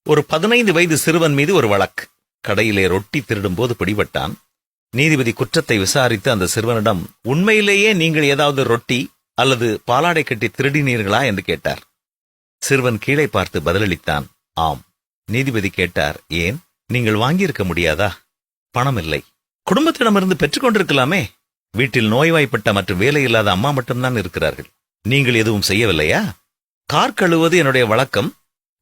ஒரு 15 வயது சிறுவன் மீது ஒரு வழக்கு. கடையிலே ரொட்டி திருடும் போது பிடிபட்டான். நீதிபதி குற்றத்தை விசாரித்து அந்த சிறுவனிடம், உண்மையிலேயே நீங்கள் ஏதாவது ரொட்டி அல்லது பாலாடை கட்டி திருடினீர்களா என்று கேட்டார். சிறுவன் கீழே பார்த்து பதிலளித்தான், ஆம். நீதிபதி கேட்டார், ஏன்? நீங்கள் வாங்கியிருக்க முடியாதா? பணம் இல்லை. குடும்பத்திடமிருந்து பெற்றுக் கொண்டிருக்கலாமே. வீட்டில் நோய்வாய்ப்பட்ட மற்றும் வேலையில்லாத அம்மா மட்டும்தான் இருக்கிறார்கள். நீங்கள் எதுவும் செய்யவில்லையா? கார் கழுவது என்னுடைய வழக்கம்.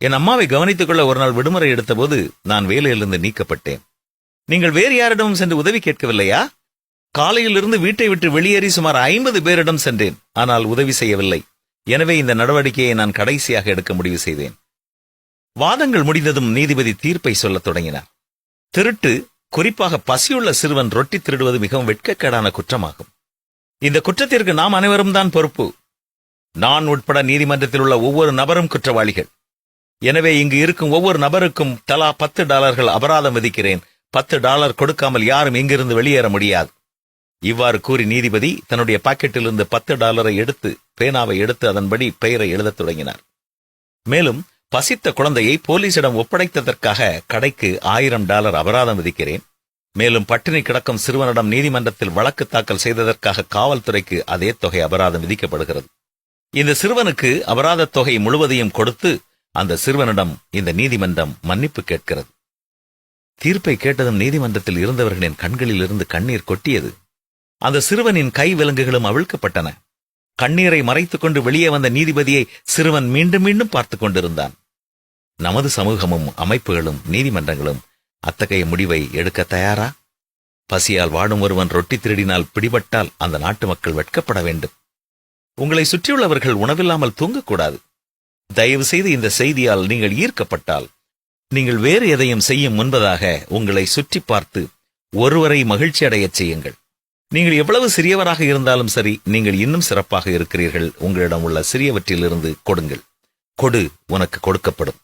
என் அம்மாவை கவனித்துக் கொள்ள ஒரு நாள் விடுமுறை எடுத்தபோது நான் வேலையிலிருந்து நீக்கப்பட்டேன். நீங்கள் வேறு யாரிடமும் சென்று உதவி கேட்கவில்லையா? காலையிலிருந்து வீட்டை விட்டு வெளியேறி சுமார் 50 பேரிடம் சென்றேன், ஆனால் உதவி செய்யவில்லை. எனவே இந்த நடவடிக்கையை நான் கடைசியாக எடுக்க முடிவு செய்தேன். வாதங்கள் முடிந்ததும் நீதிபதி தீர்ப்பை சொல்லத் தொடங்கினார். திருட்டு, குறிப்பாக பசியுள்ள சிறுவன் ரொட்டி திருடுவது மிகவும் வெட்கக்கேடான குற்றமாகும். இந்த குற்றத்திற்கு நாம் அனைவரும் தான் பொறுப்பு. நான் உட்பட நீதிமன்றத்தில் உள்ள ஒவ்வொரு நபரும் குற்றவாளிகள். எனவே இங்கு இருக்கும் ஒவ்வொரு நபருக்கும் தலா $10 அபராதம் விதிக்கிறேன். $10 கொடுக்காமல் யாரும் இங்கிருந்து வெளியேற முடியாது. இவ்வாறு கூறி நீதிபதி தன்னுடைய பாக்கெட்டிலிருந்து $10 எடுத்து பேனாவை எடுத்து அதன்படி பெயரை எழுதத் தொடங்கினார். மேலும் பசித்த குழந்தையை போலீசிடம் ஒப்படைத்ததற்காக கடைக்கு $1000 அபராதம் விதிக்கிறேன். மேலும் பட்டினி கிடக்கும் சிறுவனிடம் நீதிமன்றத்தில் வழக்கு தாக்கல் செய்ததற்காக காவல்துறைக்கு அதே தொகை அபராதம் விதிக்கப்படுகிறது. இந்த சிறுவனுக்கு அபராத தொகை முழுவதையும் கொடுத்து அந்த சிறுவனிடம் இந்த நீதிமன்றம் மன்னிப்பு கேட்கிறது. தீர்ப்பை கேட்டதும் நீதிமன்றத்தில் இருந்தவர்களின் கண்களில் இருந்து கண்ணீர் கொட்டியது. அந்த சிறுவனின் கை விலங்குகளும் அவிழ்க்கப்பட்டன. கண்ணீரை மறைத்துக் கொண்டு வெளியே வந்த நீதிபதியை சிறுவன் மீண்டும் மீண்டும் பார்த்துக் கொண்டிருந்தான். நமது சமூகமும் அமைப்புகளும் நீதிமன்றங்களும் அத்தகைய முடிவை எடுக்க தயாரா? பசியால் வாடும் ஒருவன் ரொட்டி திருடினால் பிடிபட்டால் அந்த நாட்டு மக்கள் வெட்கப்பட வேண்டும். உங்களை சுற்றியுள்ளவர்கள் உணவில்லாமல் தூங்கக்கூடாது. தயவு செய்து இந்த செய்தியால் நீங்கள் ஈர்க்கப்பட்டால், நீங்கள் வேறு எதையும் செய்யும் முன்பதாக உங்களை சுற்றி பார்த்து ஒருவரை மகிழ்ச்சி அடையச் செய்யுங்கள். நீங்கள் எவ்வளவு சிறியவராக இருந்தாலும் சரி, நீங்கள் இன்னும் சிறப்பாக இருக்கிறீர்கள். உங்களிடம் உள்ள சிறியவற்றிலிருந்து கொடுங்கள். கொடு, உனக்கு கொடுக்கப்படும்.